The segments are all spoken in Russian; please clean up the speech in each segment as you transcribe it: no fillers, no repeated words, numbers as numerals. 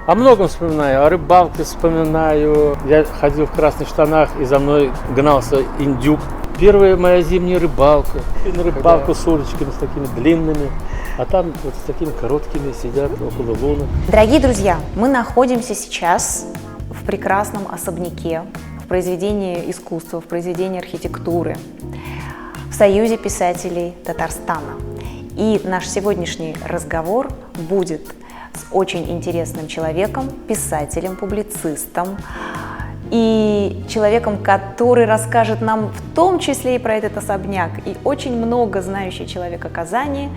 О многом вспоминаю, о рыбалке вспоминаю. Я ходил в красных штанах, и за мной гнался индюк. Первая моя зимняя рыбалка. И на рыбалку с удочками, с такими длинными. А там вот с такими короткими сидят около лунок. Дорогие друзья, мы находимся сейчас в прекрасном особняке, в произведении искусства, в произведении архитектуры, в Союзе писателей Татарстана. И наш сегодняшний разговор будет с очень интересным человеком, писателем, публицистом и человеком, который расскажет нам в том числе и про этот особняк, и очень много знающий человек о Казани,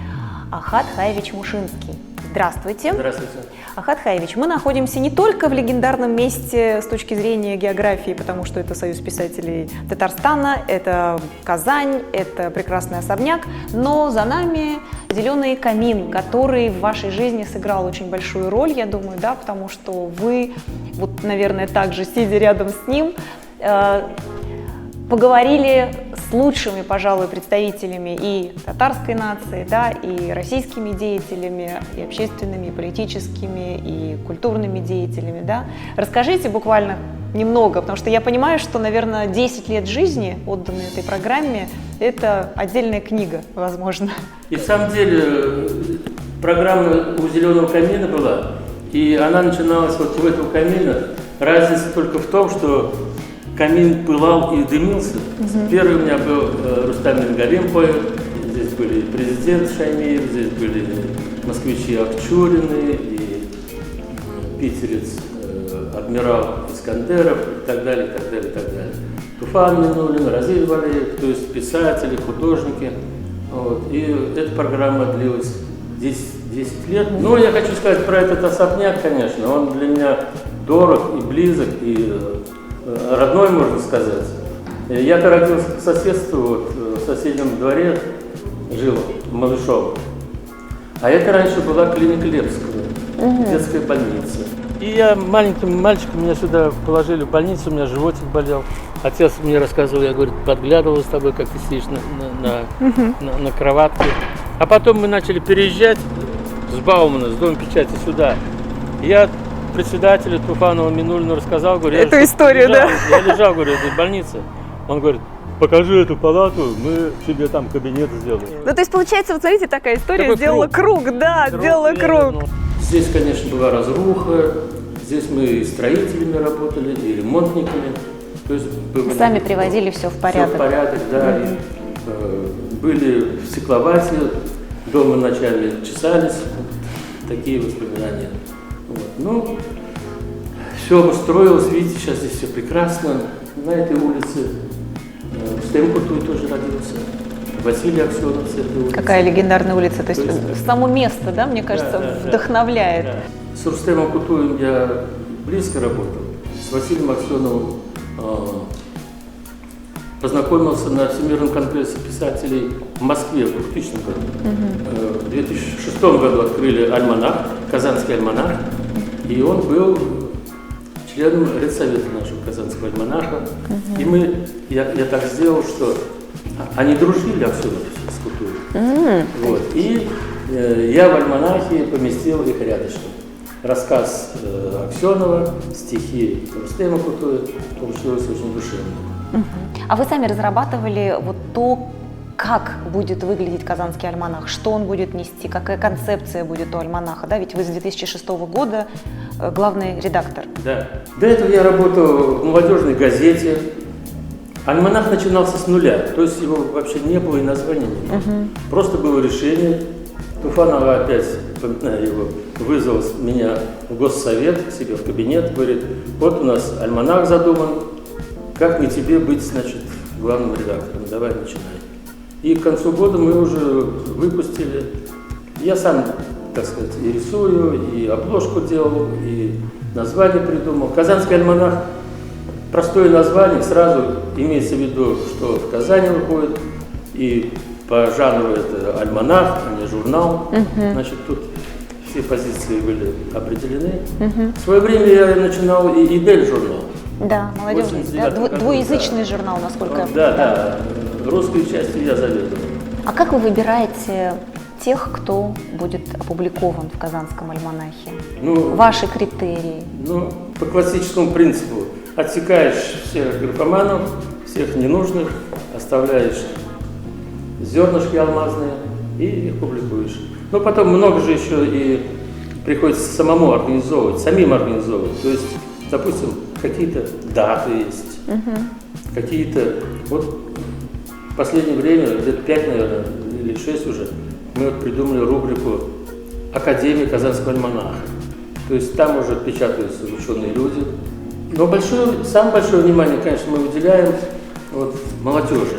Ахат Хаевич Мушинский. Здравствуйте. Здравствуйте. Ахат Хаевич, мы находимся не только в легендарном месте с точки зрения географии, потому что это Союз писателей Татарстана, это Казань, это прекрасный особняк, но за нами зеленый камин, который в вашей жизни сыграл очень большую роль, я думаю, да, потому что вы, вот, наверное, также сидя рядом с ним, поговорили с лучшими, пожалуй, представителями и татарской нации, да, и российскими деятелями, и общественными, и политическими, и культурными деятелями. Да. Расскажите буквально немного, потому что я понимаю, что, наверное, 10 лет жизни, отданные этой программе, это отдельная книга, возможно. И в самом деле программа у «Зеленого камина» была, и она начиналась вот у этого камина. Разница только в том, что камин пылал и дымился. Первый у меня был Рустам Мингалимов, здесь были президент Шаймиев, здесь были москвичи Акчурины и питерец адмирал Искандеров и так далее, и так далее, и так далее. Туфан Минулин, Разиль Валеев, то есть писатели, художники. Вот. И эта программа длилась 10 лет. Ну, я хочу сказать про этот особняк, конечно. Он для меня дорог и близок, и родной, можно сказать. Я-то родился по соседству, вот, в соседнем дворе жил, малышом. А это раньше была клиника Лепского, детская больница. И я маленьким мальчиком, меня сюда положили в больницу, у меня животик болел. Отец мне рассказывал, я, говорит, подглядывал с тобой, как ты сидишь на кроватке. А потом мы начали переезжать с Баумана, с Дома печати сюда. Я председателю Туфанову Минулину рассказал, говорю, эту историю, лежал, да? Я лежал, говорю, в больнице. Он говорит, покажи эту палату, мы тебе там кабинет сделаем. Ну, то есть, получается, вот смотрите, такая история Такой сделала круг, да, сделала круг. Здесь, конечно, была разруха, здесь мы и строителями работали, и ремонтниками. То есть, Сами приводили все в порядок. Все в порядок, да. И, были в стекловате, дома вначале чесались, такие воспоминания. Вот. Ну, все обустроилось, видите, сейчас здесь все прекрасно. На этой улице Рустем Кутуй тоже родился, Василий Аксенов с этой улицы. Какая легендарная улица, то есть само место, да, мне кажется, вдохновляет. Да. С Рустемом Кутуем я близко работал, с Василием Аксеновым познакомился на Всемирном конгрессе писателей в Москве в 2000 году. В 2006 году открыли альманах, Казанский альманах, и он был членом редсовета нашего Казанского альманаха. И я так сделал, что они дружили, Аксенов с Кутуем. Вот. И я в альманахе поместил их рядышком. Рассказ Аксенова, стихи Рустема Кутуя, получилось очень душевно. А вы сами разрабатывали вот то, как будет выглядеть Казанский альманах, что он будет нести, какая концепция будет у альманаха, да? Ведь вы с 2006 года главный редактор. Да. До этого я работал в молодежной газете. Альманах начинался с нуля, то есть его вообще не было и названия не было. Просто было решение. Туфанова опять, вспоминаю его, вызвал меня в Госсовет, к себе в кабинет, говорит, вот у нас альманах задуман, как не тебе быть, значит, главным редактором, давай начинай. И к концу года мы уже выпустили, я сам, так сказать, и рисую, и обложку делал, и название придумал. Казанский альманах, простое название, сразу имеется в виду, что в Казани выходит, и по жанру это альманах, а не журнал. Значит, тут все позиции были определены. В свое время я начинал и «Идель» журнал. Да, молодежный, да? Двуязычный журнал, насколько я понимаю. Да, русской частью я заведовал. А как вы выбираете тех, кто будет опубликован в Казанском альманахе? Ну, Ваши критерии? Ну, по классическому принципу. Отсекаешь всех графоманов, всех ненужных, оставляешь зернышки алмазные и их публикуешь. Но потом много же еще и приходится самим организовывать. То есть, допустим, какие-то даты есть, какие-то... Вот в последнее время, лет 5, наверное, или 6 уже, мы вот придумали рубрику «Академия Казанского альманаха». То есть там уже печатаются ученые люди. Но самое большое внимание, конечно, мы уделяем вот молодежи.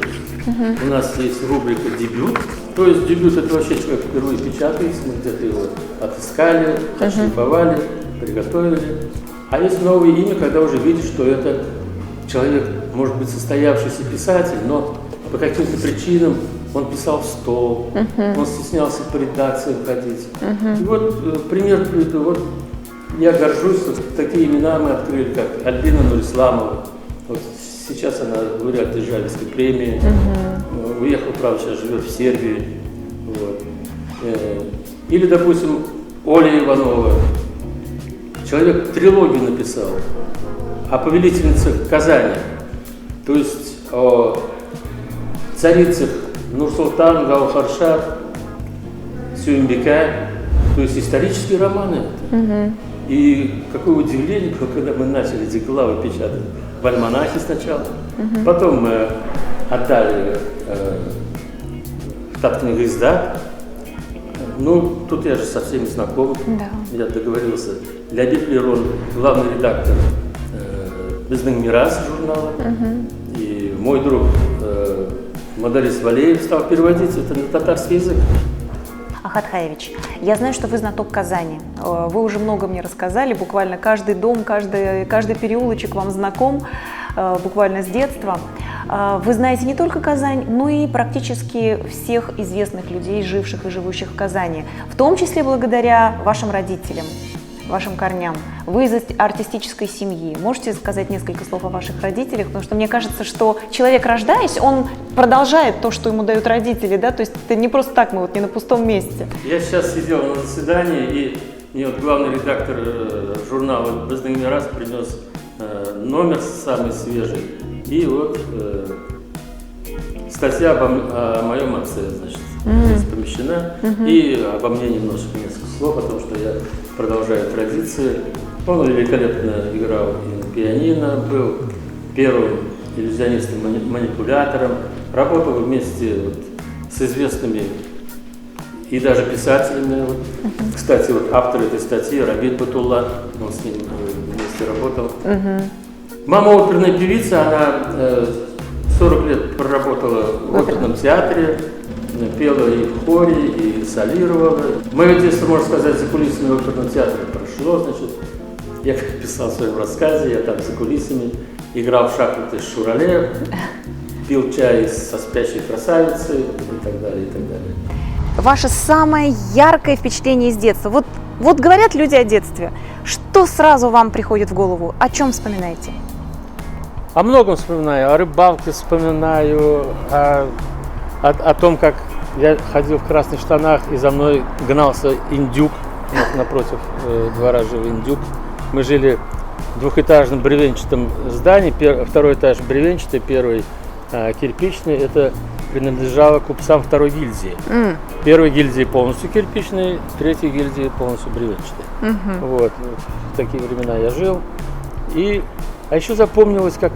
У нас есть рубрика «Дебют». То есть дебют – это вообще человек впервые печатается, мы где-то его отыскали, отшлифовали, приготовили. А есть новое имя, когда уже видишь, что это человек, может быть, состоявшийся писатель, но по каким-то причинам он писал в стол, он стеснялся по редакциям ходить. И вот пример приведу. Вот я горжусь, что такие имена мы открыли, как Альбина Нурисламова. Вот сейчас она лауреат Державинской премии. Уехала, правда, сейчас живет в Сербии. Вот. Или, допустим, Оля Иванова. Человек трилогию написал о повелительницах Казани. То есть о царицах Нурсултан, Гаухаршад, Сюембека. То есть исторические романы. И какое удивление, когда мы начали эти главы печатать в альманахе сначала. Потом мы отдали в Таткнигиздат. Ну, тут я же со всеми знаком. Да. Я договорился. Леонид Лерон, главный редактор «Бездың Мирас» журнала. И мой друг Мадарис Валеев стал переводить это на татарский язык. Ахат Хаевич, я знаю, что вы знаток Казани. Вы уже много мне рассказали, буквально каждый дом, каждый переулочек вам знаком, буквально с детства. Вы знаете не только Казань, но и практически всех известных людей, живших и живущих в Казани, в том числе благодаря вашим родителям, вашим корням. Вы из артистической семьи. Можете сказать несколько слов о ваших родителях? Потому что мне кажется, что человек, рождаясь, он продолжает то, что ему дают родители, да? То есть это не просто так, мы вот не на пустом месте. Я сейчас сидел на заседании, и мне вот главный редактор журнала «Бездың Мирас» принес номер самый свежий. И вот статья о моем отце, значит, здесь помещена. И обо мне немножко, несколько слов, о том, что я продолжаю традиции. Он великолепно играл и на пианино, был первым иллюзионистом-манипулятором, работал вместе вот с известными и даже писателями. Вот. Кстати, вот автор этой статьи Рабит Батулла, он с ним вместе работал. Мама оперная певица, она 40 лет проработала в оперном театре, пела и в хоре, и солировала. Мое детство, можно сказать, за кулисами оперного театра прошло, значит. Я как писал в своем рассказе, я там за кулисами играл в шахматы с Шурале, пил чай со спящей красавицей и так далее, и так далее. Ваше самое яркое впечатление из детства. Вот говорят люди о детстве. Что сразу вам приходит в голову? О чем вспоминаете? О многом вспоминаю, о рыбалке вспоминаю, о том, как я ходил в красных штанах, и за мной гнался индюк, напротив двора жил индюк. Мы жили в двухэтажном бревенчатом здании, второй этаж бревенчатый, первый кирпичный. Это принадлежало купцам второй гильдии. Первой гильдии полностью кирпичной, третьей гильдии полностью бревенчатой. Вот. В такие времена я жил. А еще запомнилось, как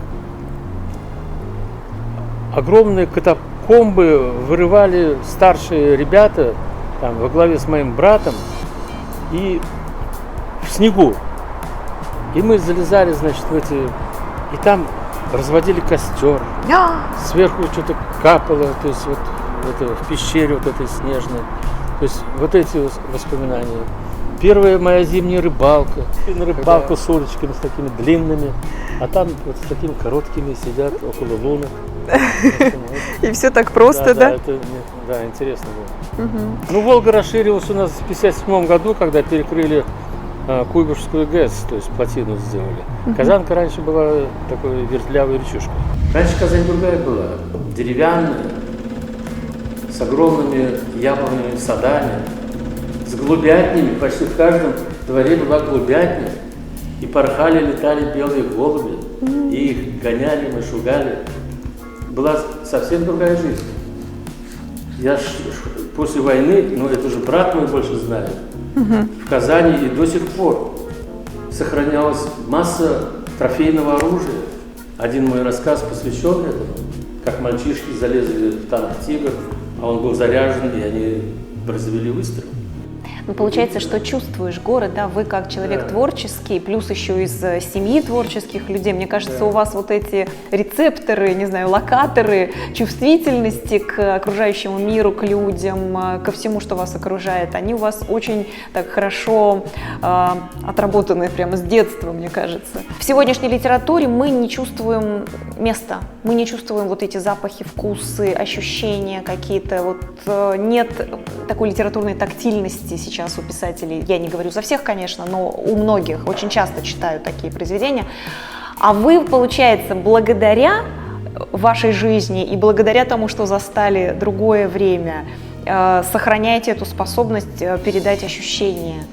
огромные катакомбы вырывали старшие ребята там, во главе с моим братом и в снегу. И мы залезали, значит, в эти... И там разводили костер. Сверху что-то капало, то есть вот это, в пещере вот этой снежной. То есть вот эти воспоминания. Первая моя зимняя рыбалка. И на рыбалку с удочками, с такими длинными. А там вот с такими короткими сидят около лунок. И все так просто, да? Да, интересно было. Ну, Волга расширилась у нас в 1957 году, когда перекрыли Куйбышевскую ГЭС, то есть плотину сделали. Казанка раньше была такой вертлявой речушкой. Раньше Казань другая была, деревянная, с огромными яблоневыми садами, с голубятнями. Почти в каждом дворе была голубятня. И порхали, летали белые голуби. И их гоняли, мы шугали. Была совсем другая жизнь. Я после войны, ну это уже брат мой больше знает, в Казани и до сих пор сохранялась масса трофейного оружия. Один мой рассказ посвящен этому, как мальчишки залезли в танк «Тигр», а он был заряжен, и они произвели выстрел. Ну, получается, что чувствуешь город, да, вы как человек творческий, плюс еще из семьи творческих людей. Мне кажется, у вас вот эти рецепторы, не знаю, локаторы чувствительности к окружающему миру, к людям, ко всему, что вас окружает, они у вас очень так хорошо отработаны прямо с детства, мне кажется. В сегодняшней литературе мы не чувствуем места, мы не чувствуем вот эти запахи, вкусы, ощущения какие-то. Вот нет такой литературной тактильности сейчас у писателей, я не говорю за всех, конечно, но у многих, очень часто читаю такие произведения. А вы, получается, благодаря вашей жизни и благодаря тому, что застали другое время, сохраняете эту способность передать ощущения.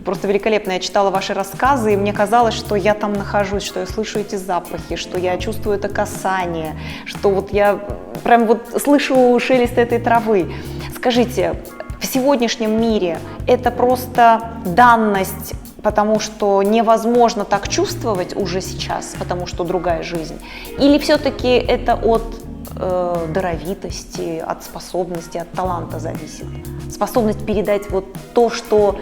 Просто великолепно. Я читала ваши рассказы, и мне казалось, что я там нахожусь, что я слышу эти запахи, что я чувствую это касание, что вот я прям вот слышу шелест этой травы. Скажите, в сегодняшнем мире это просто данность, потому что невозможно так чувствовать уже сейчас, потому что другая жизнь? Или все-таки это от даровитости, от способности, от таланта зависит? Способность передать вот то, что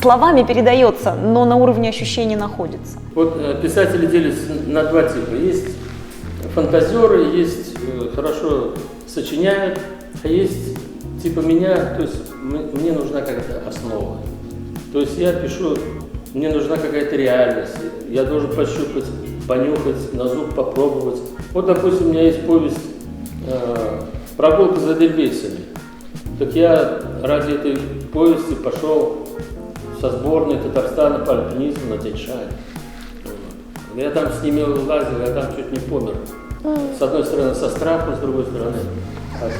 словами передается, но на уровне ощущений находится. Вот писатели делятся на два типа. Есть фантазеры, есть хорошо сочиняют, а есть типа меня, то есть мне нужна какая-то основа. То есть я пишу, мне нужна какая-то реальность. Я должен пощупать, понюхать, на зуб попробовать. Вот, допустим, у меня есть повесть «Прогулка за дельбейцами». Так я ради этой повести пошел со сборной Татарстана по альпинизму на Тянь-Шань. Я там с ними лазил, я там чуть не помер. С одной стороны со страху, с другой стороны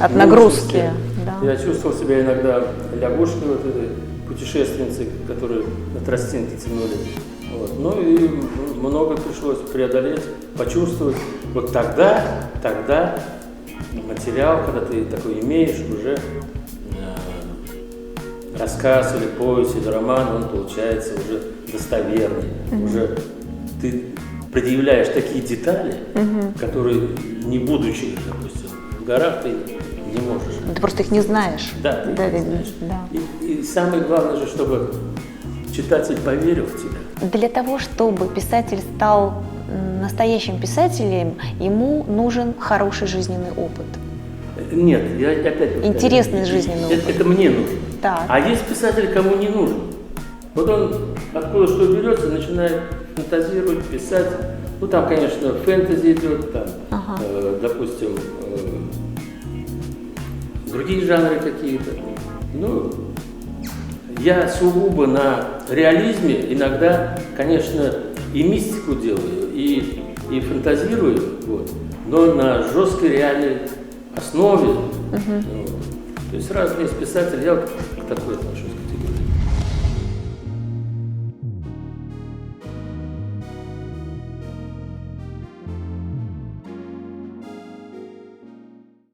от нагрузки. Да. Я чувствовал себя иногда лягушкой, вот этой путешественницей, которую на тростинке тянули. Вот. Ну и много пришлось преодолеть, почувствовать. Вот тогда материал, когда ты такой имеешь, уже рассказ или повесть, или роман, он получается уже достоверный. Уже ты предъявляешь такие детали, которые, не будучи, допустим, в горах, ты не можешь. Ты просто их не знаешь. Да, ты их не знаешь. Да. И самое главное же, чтобы читатель поверил в тебя. Для того, чтобы писатель стал настоящим писателем, ему нужен хороший жизненный опыт. Нет, я опять повторяю. Интересный жизненный опыт. Это мне нужно. Так. А есть писатель, кому не нужен. Вот он откуда что берется, начинает фантазировать, писать. Ну там, конечно, фэнтези идет, там, допустим, другие жанры какие-то. Ну, я сугубо на реализме иногда, конечно, и мистику делаю, и фантазирую, вот, но на жесткой реальной основе. Вот. То есть разные писатели, я вот к такой отношусь.